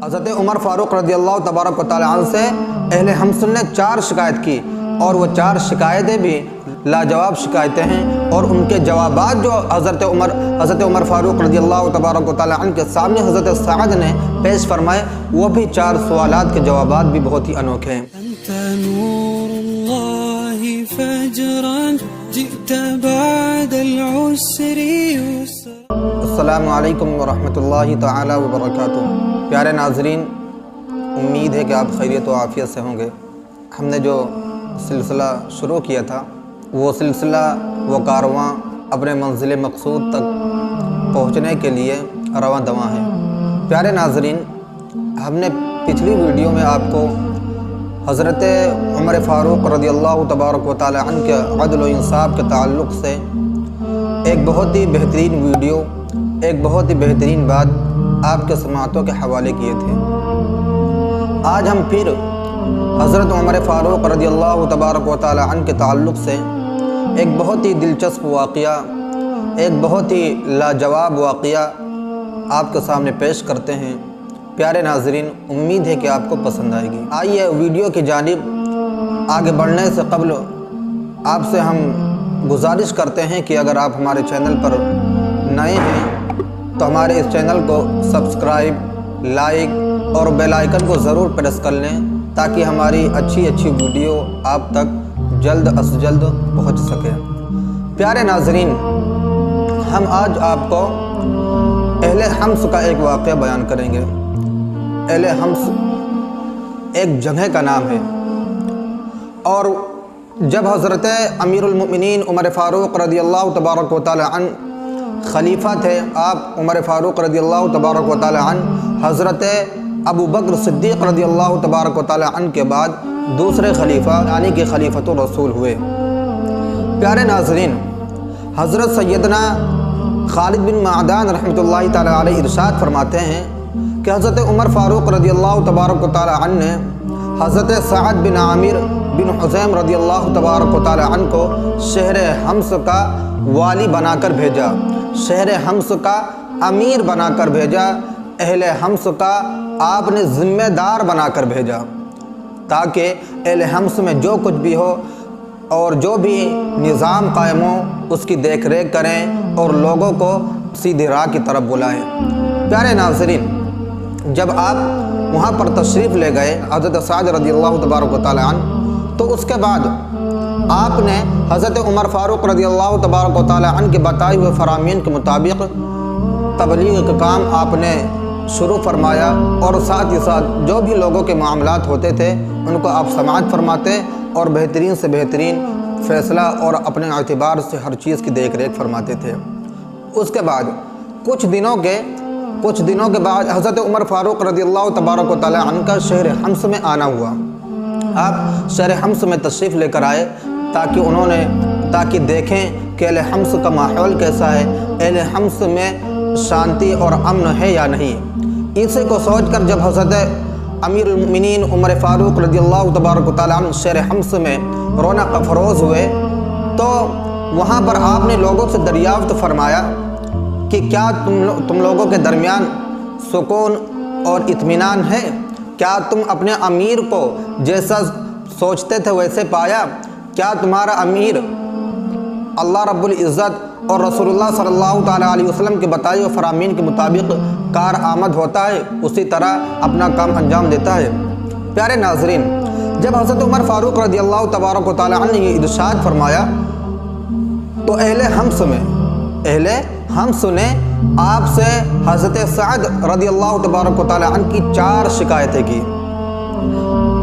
حضرت عمر فاروق رضی اللہ تبارک و تعالی عنہ سے اہل حمص نے 4 شکایت کی، اور وہ 4 شکایتیں بھی لاجواب شکایتیں ہیں، اور ان کے جوابات جو حضرت عمر فاروق رضی اللہ تبارک و تعالی عنہ کے سامنے حضرت سعد نے پیش فرمائے، وہ بھی 4 سوالات کے جوابات بھی بہت ہی انوکھے ہیں۔ انت نور اللہ فجرا جئت بعد العسر یسرا۔ السلام علیکم ورحمۃ اللہ تعالی وبرکاتہ۔ پیارے ناظرین، امید ہے کہ آپ خیریت و عافیت سے ہوں گے۔ ہم نے جو سلسلہ شروع کیا تھا، وہ سلسلہ وہ کارواں اپنے منزل مقصود تک پہنچنے کے لیے رواں دواں ہے۔ پیارے ناظرین، ہم نے پچھلی ویڈیو میں آپ کو حضرت عمر فاروق رضی اللہ تبارک و تعالی عنہ کے عدل و انصاف کے تعلق سے ایک بہت ہی بہترین ویڈیو، ایک بہت ہی بہترین بات آپ کے سماعتوں کے حوالے کیے تھے۔ آج ہم پھر حضرت عمر فاروق رضی اللہ تبارک و تعالی عنہ کے تعلق سے ایک بہت ہی دلچسپ واقعہ، ایک بہت ہی لاجواب واقعہ آپ کے سامنے پیش کرتے ہیں۔ پیارے ناظرین، امید ہے کہ آپ کو پسند آئے گی۔ آئیے ویڈیو کی جانب آگے بڑھنے سے قبل آپ سے ہم گزارش کرتے ہیں کہ اگر آپ ہمارے چینل پر نئے ہیں تو ہمارے اس چینل کو سبسکرائب، لائک اور بیل آئیکن کو ضرور پریس کر لیں، تاکہ ہماری اچھی ویڈیو آپ تک جلد از جلد پہنچ سکے۔ پیارے ناظرین، ہم آج آپ کو اہل حمص کا ایک واقعہ بیان کریں گے۔ اہل حمص ایک جگہ کا نام ہے، اور جب حضرت امیر المؤمنین عمر فاروق رضی اللہ تبارک و تعالی عنہ خلیفہ تھے، آپ عمر فاروق رضی اللہ تبارک و تعالی عنہ حضرت ابو بکر صدیق رضی اللہ تبارک و تعالی عنہ کے بعد دوسرے خلیفہ یعنی کہ خلیفۃ الرسول ہوئے۔ پیارے ناظرین، حضرت سیدنا خالد بن معدان رحمۃ اللہ تعالی علیہ ارشاد فرماتے ہیں کہ حضرت عمر فاروق رضی اللہ تبارک و تعالی عنہ نے حضرت سعد بن عامر بن حزیم رضی اللہ تبارک و تعالی عنہ کو شہر حمص کا والی بنا کر بھیجا، شہر حمص کا امیر بنا کر بھیجا، اہل حمص کا آپ نے ذمہ دار بنا کر بھیجا، تاکہ اہل حمص میں جو کچھ بھی ہو اور جو بھی نظام قائم ہو اس کی دیکھ ریکھ کریں اور لوگوں کو سیدھی راہ کی طرف بلائیں۔ پیارے ناظرین، جب آپ وہاں پر تشریف لے گئے حضرت سعد رضی اللہ تبارک و تعالی عنہ، تو اس کے بعد آپ نے حضرت عمر فاروق رضی اللہ تبارک و تعالی عنہ کے بتائے ہوئے فرامین کے مطابق تبلیغ کا کام آپ نے شروع فرمایا، اور ساتھ ہی ساتھ جو بھی لوگوں کے معاملات ہوتے تھے ان کو آپ سماعت فرماتے اور بہترین سے بہترین فیصلہ اور اپنے اعتبار سے ہر چیز کی دیکھ ریکھ فرماتے تھے۔ اس کے بعد کچھ دنوں کے بعد حضرت عمر فاروق رضی اللہ تبارک و تعالی عنہ کا شہر حمص میں آنا ہوا۔ آپ شہر حمص میں تشریف لے کر آئے تاکہ دیکھیں کہ اہل حمص کا ماحول کیسا ہے، اہل حمص میں شانتی اور امن ہے یا نہیں۔ اسی کو سوچ کر جب حضرت امیر المؤمنین عمر فاروق رضی اللہ تبارک و تعالی عنہ شہر حمص میں رونق افروز ہوئے، تو وہاں پر آپ نے لوگوں سے دریافت فرمایا کہ کیا تم لوگوں کے درمیان سکون اور اطمینان ہے؟ کیا تم اپنے امیر کو جیسا سوچتے تھے ویسے پایا؟ کیا تمہارا امیر اللہ رب العزت اور رسول اللہ صلی اللہ تعالیٰ علیہ وسلم کے بتائے ہوئے فرامین کے مطابق کارآمد ہوتا ہے، اسی طرح اپنا کام انجام دیتا ہے؟ پیارے ناظرین، جب حضرت عمر فاروق رضی اللہ تبارک و تعالیٰ عنہ نے یہ ارشاد فرمایا، تو اہل حمص نے آپ سے حضرت سعد رضی اللہ تبارک و تعالی عنہ کی 4 شکایتیں کی۔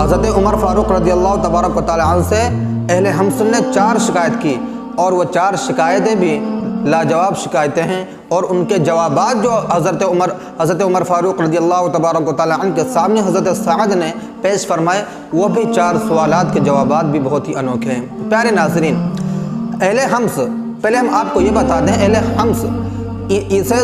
حضرت عمر فاروق رضی اللہ تبارک و تعالی عنہ سے اہل حمص نے 4 شکایت کی، اور وہ 4 شکایتیں بھی لاجواب شکایتیں ہیں، اور ان کے جوابات جو حضرت عمر فاروق رضی اللہ تبارک و تعالی عنہ کے سامنے حضرت سعد نے پیش فرمائے، وہ بھی 4 سوالات کے جوابات بھی بہت ہی انوکھے ہیں۔ پیارے ناظرین، اہل حمص، پہلے ہم آپ کو یہ بتا دیں، اہل حمص اسے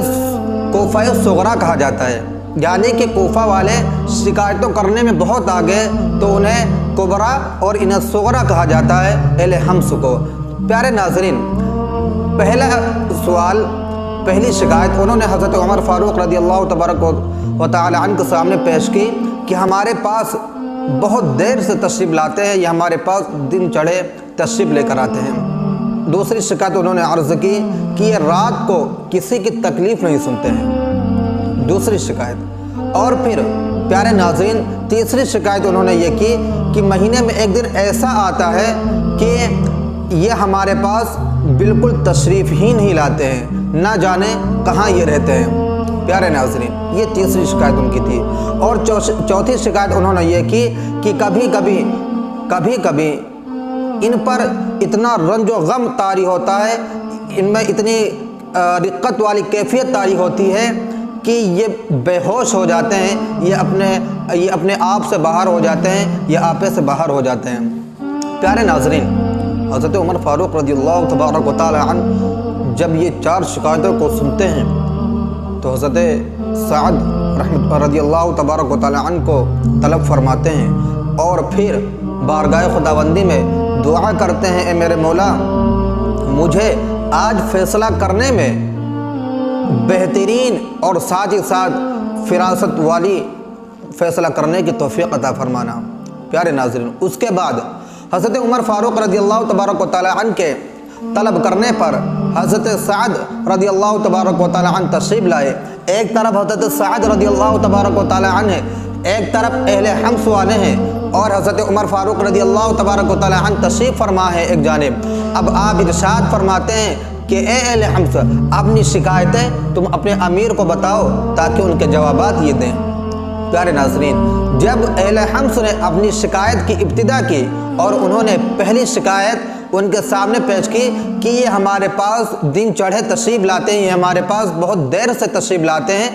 کوفہ صغرا کہا جاتا ہے، یعنی کہ کوفہ والے شکایتوں کرنے میں بہت آگے، تو انہیں کبرا اور انہیں صغرا کہا جاتا ہے اہل حمص کو۔ پیارے ناظرین، پہلا سوال پہلی شکایت انہوں نے حضرت عمر فاروق رضی اللہ تبارک و تعالی عنہ کے سامنے پیش کی کہ ہمارے پاس بہت دیر سے تشریف لاتے ہیں، یا ہمارے پاس دن چڑھے تشریف لے کر آتے ہیں۔ دوسری شکایت انہوں نے عرض کی کہ یہ رات کو کسی کی تکلیف نہیں سنتے ہیں، دوسری شکایت۔ اور پھر پیارے ناظرین تیسری شکایت انہوں نے یہ کی کہ مہینے میں ایک دن ایسا آتا ہے کہ یہ ہمارے پاس بالکل تشریف ہی نہیں لاتے ہیں، نہ جانے کہاں یہ رہتے ہیں۔ پیارے ناظرین یہ تیسری شکایت ان کی تھی۔ اور چوتھی شکایت انہوں نے یہ کی کہ کبھی کبھی ان پر اتنا رنج و غم طاری ہوتا ہے، ان میں اتنی رقت والی کیفیت طاری ہوتی ہے کہ یہ بے ہوش ہو جاتے ہیں، یہ اپنے آپ سے باہر ہو جاتے ہیں، یہ آپے سے باہر ہو جاتے ہیں۔ پیارے ناظرین حضرت عمر فاروق رضی اللہ تبارک و تعالی عنہ جب یہ 4 شکایتوں کو سنتے ہیں تو حضرت سعد رضی اللہ تبارک و تعالی عنہ کو طلب فرماتے ہیں، اور پھر بارگاہ خداوندی میں دعا کرتے ہیں، اے میرے مولا مجھے آج فیصلہ کرنے میں بہترین اور ساتھ ہی ساتھ فراست والی فیصلہ کرنے کی توفیق عطا فرمانا۔ پیارے ناظرین اس کے بعد حضرت عمر فاروق رضی اللہ تبارک و تعالی عنہ کے طلب کرنے پر حضرت سعد رضی اللہ تبارک و تعالی عنہ تشریف لائے۔ ایک طرف حضرت سعد رضی اللہ تبارک و تعالی عنہ ہے، ایک طرف اہل حمص والے ہیں، اور حضرت عمر فاروق رضی اللہ تبارک و تعالی عنہ تشریف فرما ہے ایک جانب۔ اب آپ ارشاد فرماتے ہیں کہ اے اہل حمص اپنی شکایتیں تم اپنے امیر کو بتاؤ تاکہ ان کے جوابات یہ دیں۔ پیارے ناظرین جب اہل حمص نے اپنی شکایت کی ابتدا کی اور انہوں نے پہلی شکایت ان کے سامنے پیش کی کہ یہ ہمارے پاس دن چڑھے تشریف لاتے ہیں، یہ ہمارے پاس بہت دیر سے تشریف لاتے ہیں،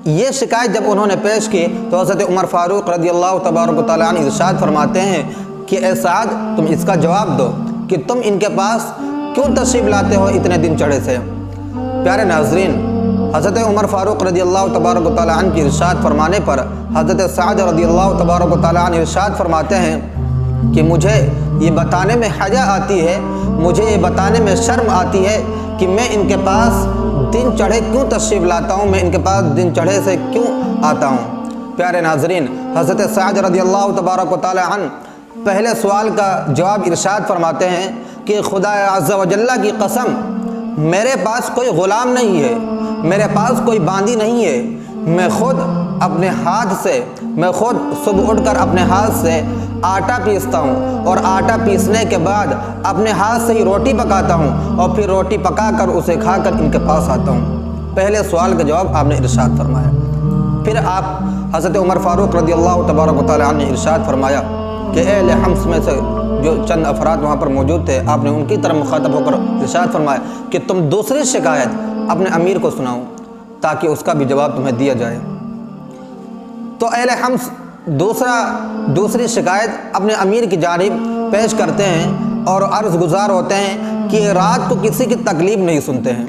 یہ شکایت جب انہوں نے پیش کی تو حضرت عمر فاروق رضی اللہ تبارک و تعالی عنہ ارشاد فرماتے ہیں کہ اے سعد تم اس کا جواب دو کہ تم ان کے پاس کیوں تشریف لاتے ہو اتنے دن چڑھے سے۔ پیارے ناظرین حضرت عمر فاروق رضی اللہ تبارک و تعالی عنہ کی ارشاد فرمانے پر حضرت سعد رضی اللہ تبارک و تعالی عنہ ارشاد فرماتے ہیں کہ مجھے یہ بتانے میں حیا آتی ہے، مجھے یہ بتانے میں شرم آتی ہے کہ میں ان کے پاس دن چڑھے کیوں تشریف لاتا ہوں، میں ان کے پاس دن چڑھے سے کیوں آتا ہوں۔ پیارے ناظرین حضرت سعد رضی اللہ تبارک و تعالی عنہ پہلے سوال کا جواب ارشاد فرماتے ہیں کہ خدا عز و جل کی قسم میرے پاس کوئی غلام نہیں ہے، میرے پاس کوئی باندی نہیں ہے، میں خود اپنے ہاتھ سے صبح اٹھ کر اپنے ہاتھ سے آٹا پیستا ہوں، اور آٹا پیسنے کے بعد اپنے ہاتھ سے ہی روٹی پکاتا ہوں، اور پھر روٹی پکا کر اسے کھا کر ان کے پاس آتا ہوں۔ پہلے سوال کا جواب آپ نے ارشاد فرمایا۔ پھر آپ حضرت عمر فاروق رضی اللہ تبارک و تعالی عنہ نے ارشاد فرمایا کہ اہل حمص میں سے جو چند افراد وہاں پر موجود تھے آپ نے ان کی طرف مخاطب ہو کر ارشاد فرمایا کہ تم دوسری شکایت اپنے امیر کو سناؤ تاکہ اس کا بھی جواب تمہیں دیا جائے۔ تو اہل حمص دوسری شکایت اپنے امیر کی جانب پیش کرتے ہیں اور عرض گزار ہوتے ہیں کہ رات کو کسی کی تکلیف نہیں سنتے ہیں۔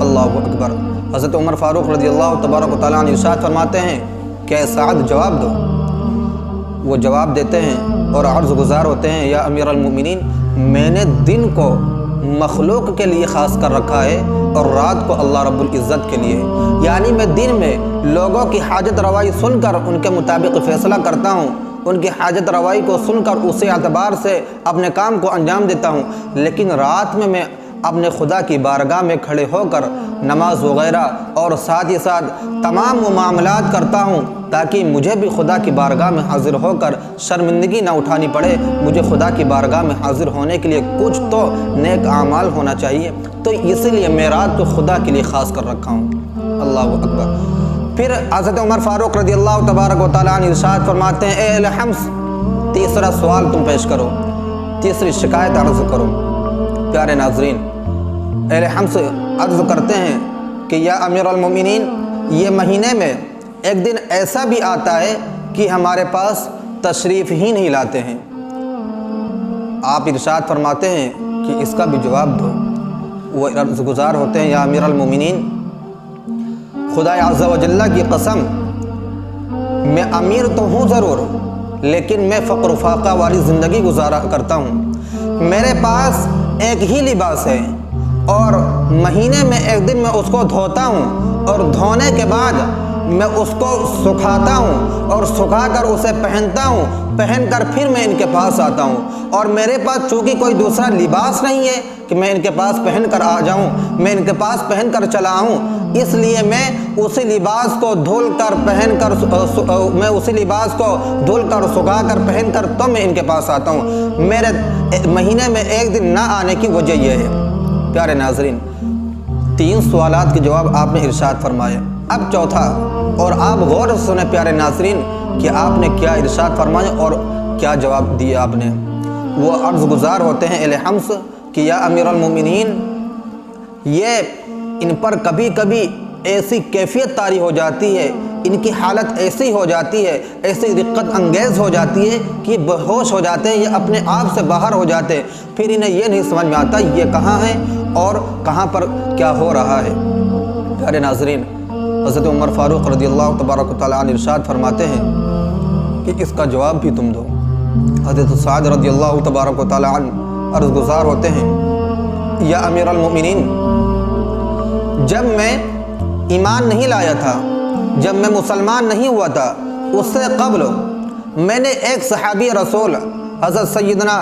اللہ اکبر۔ حضرت عمر فاروق رضی اللہ تبارک و تعالیٰ عنہ ارشاد فرماتے ہیں کہ اے سعد جواب دو۔ وہ جواب دیتے ہیں اور عرض گزار ہوتے ہیں یا امیر المؤمنین میں نے دن کو مخلوق کے لیے خاص کر رکھا ہے اور رات کو اللہ رب العزت کے لیے، یعنی میں دن میں لوگوں کی حاجت روائی سن کر ان کے مطابق فیصلہ کرتا ہوں، ان کی حاجت روائی کو سن کر اسی اعتبار سے اپنے کام کو انجام دیتا ہوں، لیکن رات میں اپنے خدا کی بارگاہ میں کھڑے ہو کر نماز وغیرہ اور ساتھ ہی ساتھ تمام وہ معاملات کرتا ہوں تاکہ مجھے بھی خدا کی بارگاہ میں حاضر ہو کر شرمندگی نہ اٹھانی پڑے۔ مجھے خدا کی بارگاہ میں حاضر ہونے کے لیے کچھ تو نیک اعمال ہونا چاہیے، تو اسی لیے میں رات کو خدا کے لیے خاص کر رکھا ہوں۔ اللہ اکبر۔ پھر حضرت عمر فاروق رضی اللہ تبارک و تعالیٰ عنہ ارشاد فرماتے ہیں اے اہل حمص تیسرا سوال تم پیش کرو، تیسری شکایت عرض کرو۔ پیارے ناظرین اہل حمص عرض کرتے ہیں کہ یا امیر المومنین یہ مہینے میں ایک دن ایسا بھی آتا ہے کہ ہمارے پاس تشریف ہی نہیں لاتے ہیں۔ آپ ارشاد فرماتے ہیں کہ اس کا بھی جواب دو۔ وہ عرض گزار ہوتے ہیں یا امیر المومنین خدا عز و جل کی قسم میں امیر تو ہوں ضرور، لیکن میں فقر و فاقہ والی زندگی گزارا کرتا ہوں۔ میرے پاس ایک ہی لباس ہے اور مہینے میں ایک دن میں اس کو دھوتا ہوں اور دھونے کے بعد میں اس کو سکھاتا ہوں اور سکھا کر اسے پہنتا ہوں، پہن کر پھر میں ان کے پاس آتا ہوں۔ اور میرے پاس چونکہ کوئی دوسرا لباس نہیں ہے کہ میں ان کے پاس پہن کر آ جاؤں، میں ان کے پاس پہن کر چلا آؤں، اس لیے میں اسی لباس کو دھل کر پہن کر میں اسی لباس کو دھل کر سکھا کر پہن کر تو میں ان کے پاس آتا ہوں۔ میرے مہینے میں ایک دن نہ آنے کی وجہ یہ ہے۔ پیارے ناظرین، 3 سوالات کے جواب آپ نے ارشاد فرمائے۔ اب چوتھا، اور آپ غور سے سنیں پیارے ناظرین کہ آپ نے کیا ارشاد فرمایا اور کیا جواب دیا آپ نے۔ وہ عرض گزار ہوتے ہیں اہل حمص کہ یا امیر المومنین، یہ ان پر کبھی کبھی ایسی کیفیت طاری ہو جاتی ہے، ان کی حالت ایسی ہو جاتی ہے، ایسی رقت انگیز ہو جاتی ہے کہ یہ بے ہوش ہو جاتے ہیں، یہ اپنے آپ سے باہر ہو جاتے ہیں، پھر انہیں یہ نہیں سمجھ میں آتا یہ کہاں ہے اور کہاں پر کیا ہو رہا ہے۔ پیارے ناظرین، حضرت عمر فاروق رضی اللہ تبارک و تعالیٰ عنہ ارشاد فرماتے ہیں کہ اس کا جواب بھی تم دو۔ حضرت سعد رضی اللہ تبارک و تعالیٰ عنہ عرض گزار ہوتے ہیں یا امیر المؤمنین، جب میں ایمان نہیں لایا تھا، جب میں مسلمان نہیں ہوا تھا، اس سے قبل میں نے ایک صحابی رسول حضرت سیدنا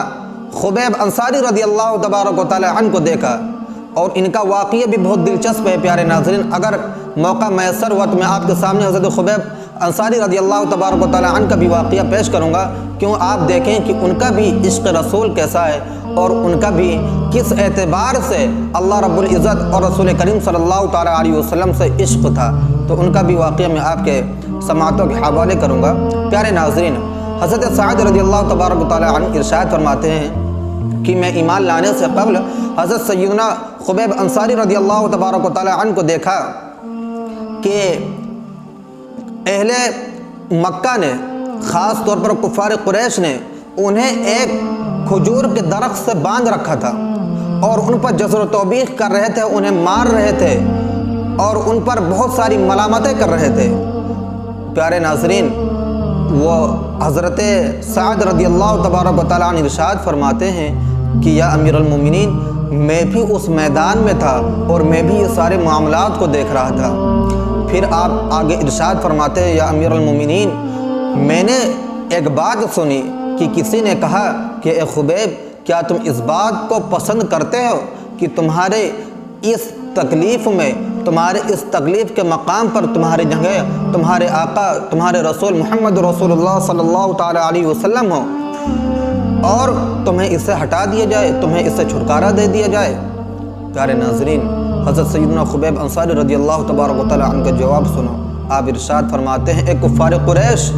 خبیب انصاری رضی اللہ تبارک و تعالیٰ عنہ کو دیکھا، اور ان کا واقعہ بھی بہت دلچسپ ہے۔ پیارے ناظرین، اگر موقع میسر ہوا تو میں آپ کے سامنے حضرت خبیب انصاری رضی اللہ تبارک و تعالیٰ عنہ کا بھی واقعہ پیش کروں گا، کیوں آپ دیکھیں کہ ان کا بھی عشق رسول کیسا ہے اور ان کا بھی کس اعتبار سے اللہ رب العزت اور رسول کریم صلی اللہ تعالیٰ علیہ وسلم سے عشق تھا، تو ان کا بھی واقعہ میں آپ کے سماعتوں کے حوالے کروں گا۔ پیارے ناظرین، حضرت سعد رضی اللہ تبارک و تعالیٰ عنہ ارشاد فرماتے ہیں کہ میں ایمان لانے سے قبل حضرت سیدنا خبیب انصاری رضی اللہ تبارک و تعالیٰ عنہ کو دیکھا کہ اہل مکہ نے، خاص طور پر کفار قریش نے انہیں ایک کھجور کے درخت سے باندھ رکھا تھا اور ان پر جزر و توبیخ کر رہے تھے، انہیں مار رہے تھے اور ان پر بہت ساری ملامتیں کر رہے تھے۔ پیارے ناظرین، وہ حضرت سعد رضی اللہ تبارک و تعالیٰ عنہ ارشاد فرماتے ہیں کہ یا امیر المومنین، میں بھی اس میدان میں تھا اور میں بھی یہ سارے معاملات کو دیکھ رہا تھا۔ پھر آپ آگے ارشاد فرماتے ہیں یا امیر المومنین، میں نے ایک بات سنی کہ کسی نے کہا کہ اے خبیب، کیا تم اس بات کو پسند کرتے ہو کہ تمہارے اس تکلیف میں، تمہارے اس تکلیف کے مقام پر تمہاری جگہ تمہارے آقا، تمہارے رسول محمد رسول اللہ صلی اللہ تعالیٰ علیہ وسلم ہو اور تمہیں اس سے ہٹا دیا جائے، تمہیں اس سے چھٹکارا دے دیا جائے؟ پیارے ناظرین، حضرت سیدنا خبیب انصاری رضی اللہ تبارک و تعالیٰ عنہ کا جواب سنو۔ آپ ارشاد فرماتے ہیں اے کفار قریش،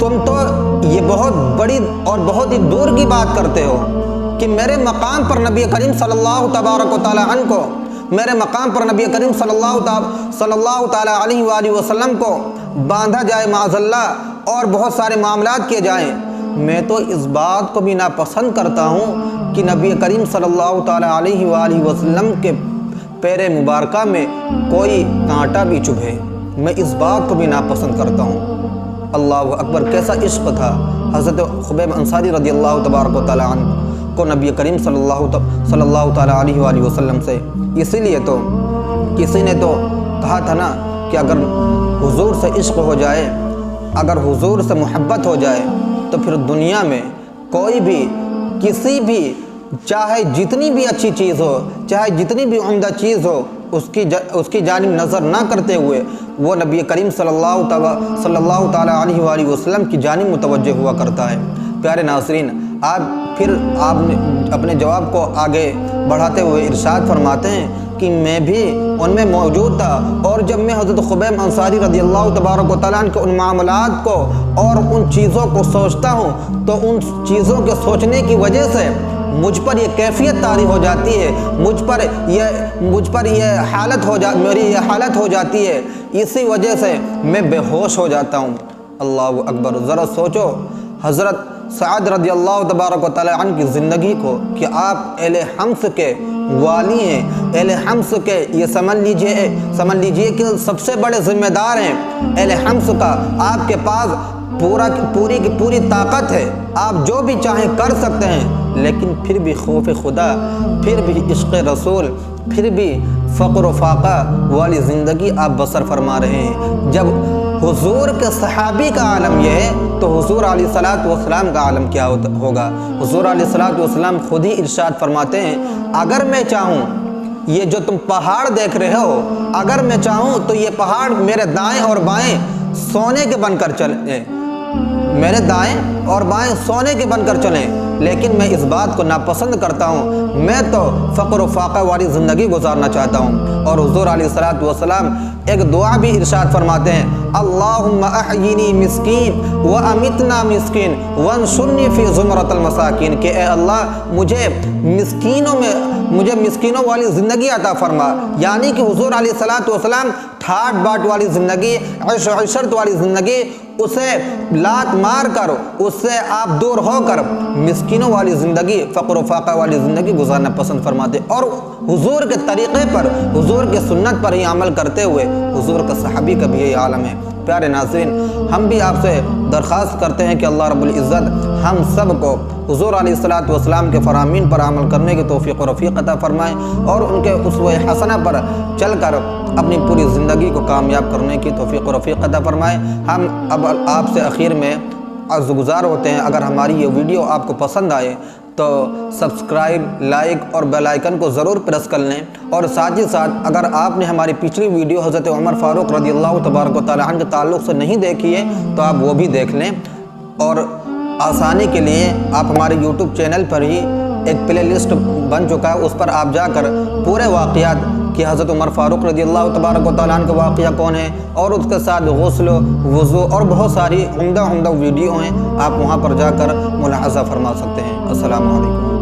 تم تو یہ بہت بڑی اور بہت ہی دور کی بات کرتے ہو کہ میرے مقام پر نبی کریم صلی اللہ تبارک و تعالیٰ عنہ کو، میرے مقام پر نبی کریم صلی اللہ تعالیٰ علیہ وآلہ وسلم کو باندھا جائے معاذ اللہ اور بہت سارے معاملات کیے جائیں۔ میں تو اس بات کو بھی ناپسند کرتا ہوں کہ نبی کریم صلی اللہ تعالیٰ علیہ وآلہ وسلم کے پیر مبارکہ میں کوئی کانٹا بھی چبھے، میں اس بات کو بھی ناپسند کرتا ہوں۔ اللہ اکبر، کیسا عشق تھا حضرت خبیب انصاری رضی اللہ تبارک و تعالیٰ عنہ کو نبی کریم صلی اللہ تعالیٰ علیہ وآلہ وسلم سے۔ اسی لیے تو کسی نے تو کہا تھا نا کہ اگر حضور سے عشق ہو جائے، اگر حضور سے محبت ہو جائے تو پھر دنیا میں کوئی بھی، کسی بھی، چاہے جتنی بھی اچھی چیز ہو، چاہے جتنی بھی عمدہ چیز ہو، اس کی جانب نظر نہ کرتے ہوئے وہ نبی کریم صلی اللہ تعالیٰ علیہ وآلہ وسلم کی جانب متوجہ ہوا کرتا ہے۔ پیارے ناظرین، پھر آپ نے اپنے جواب کو آگے بڑھاتے ہوئے ارشاد فرماتے ہیں کہ میں بھی ان میں موجود تھا، اور جب میں حضرت خبیب انصاری رضی اللہ تبارک و تعالیٰ عنہ کے ان معاملات کو اور ان چیزوں کو سوچتا ہوں تو ان چیزوں کے سوچنے کی وجہ سے مجھ پر یہ کیفیت طاری ہو جاتی ہے، مجھ پر یہ حالت میری یہ حالت ہو جاتی ہے، اسی وجہ سے میں بے ہوش ہو جاتا ہوں۔ اللہ اکبر، ذرا سوچو حضرت سعد رضی اللہ تبارک و تعالیٰ عنہ کی زندگی کو کہ آپ اہل حمص کے والی ہیں، اہل حمص کے، یہ سمجھ لیجئے کہ سب سے بڑے ذمہ دار ہیں اہل حمص کا۔ آپ کے پاس پوری کی پوری طاقت ہے، آپ جو بھی چاہیں کر سکتے ہیں، لیکن پھر بھی خوف خدا، پھر بھی عشق رسول، پھر بھی فقر و فاقہ والی زندگی آپ بسر فرما رہے ہیں۔ جب حضور کے صحابی کا عالم یہ ہے تو حضور علیہ الصلوۃ والسلام کا عالم کیا ہوگا؟ حضور علیہ الصلوۃ والسلام خود ہی ارشاد فرماتے ہیں، اگر میں چاہوں، یہ جو تم پہاڑ دیکھ رہے ہو، اگر میں چاہوں تو یہ پہاڑ میرے دائیں اور بائیں سونے کے بن کر چلیں، میرے دائیں اور بائیں سونے کے بن کر چلیں، لیکن میں اس بات کو ناپسند کرتا ہوں، میں تو فقر و فاقہ والی زندگی گزارنا چاہتا ہوں۔ اور حضور علیہ الصلوۃ والسلام ایک دعا بھی ارشاد فرماتے ہیں، اللہم احیینی مسکین و امیتنا مسکین وانشرنی فی زمرۃ المساکین، کہ اے اللہ مجھے مسکینوں والی زندگی عطا فرما، یعنی کہ حضور علیہ الصلوۃ والسلام ٹھاٹ باٹ والی زندگی، عیش و عشرت والی زندگی، اسے لات مار کر، اس سے آپ دور ہو کر مسکینوں والی زندگی، فقر و فاقہ والی زندگی گزارنا پسند فرماتے، اور حضور کے طریقے پر، حضور کے سنت پر ہی عمل کرتے ہوئے حضور کا صحابی کا بھی یہی عالم ہے۔ پیارے ناظرین، ہم بھی آپ سے درخواست کرتے ہیں کہ اللہ رب العزت ہم سب کو حضور علیہ الصلوۃ والسلام کے فرامین پر عمل کرنے کی توفیق و رفیق عطا فرمائے، اور ان کے اسوہ حسنہ پر چل کر اپنی پوری زندگی کو کامیاب کرنے کی توفیق و رفیق عطا فرمائے۔ ہم اب آپ سے اخیر میں عرض گزار ہوتے ہیں، اگر ہماری یہ ویڈیو آپ کو پسند آئے تو سبسکرائب، لائک اور بیل آئیکن کو ضرور پریس کر لیں، اور ساتھ ہی ساتھ اگر آپ نے ہماری پچھلی ویڈیو حضرت عمر فاروق رضی اللہ تبارک و تعالیٰ عنہ کے تعلق سے نہیں دیکھی ہے تو آپ وہ بھی دیکھ لیں، اور آسانی کے لیے آپ ہمارے یوٹیوب چینل پر ہی ایک پلے لسٹ بن چکا ہے، اس پر آپ جا کر پورے واقعات کہ حضرت عمر فاروق رضی اللہ تبارک و تعالیٰ عنہ کا واقعہ کون ہے، اور اس کے ساتھ غسل، وضو اور بہت ساری عمدہ ویڈیو ہیں، آپ وہاں پر جا کر ملاحظہ فرما سکتے ہیں۔ السلام علیکم۔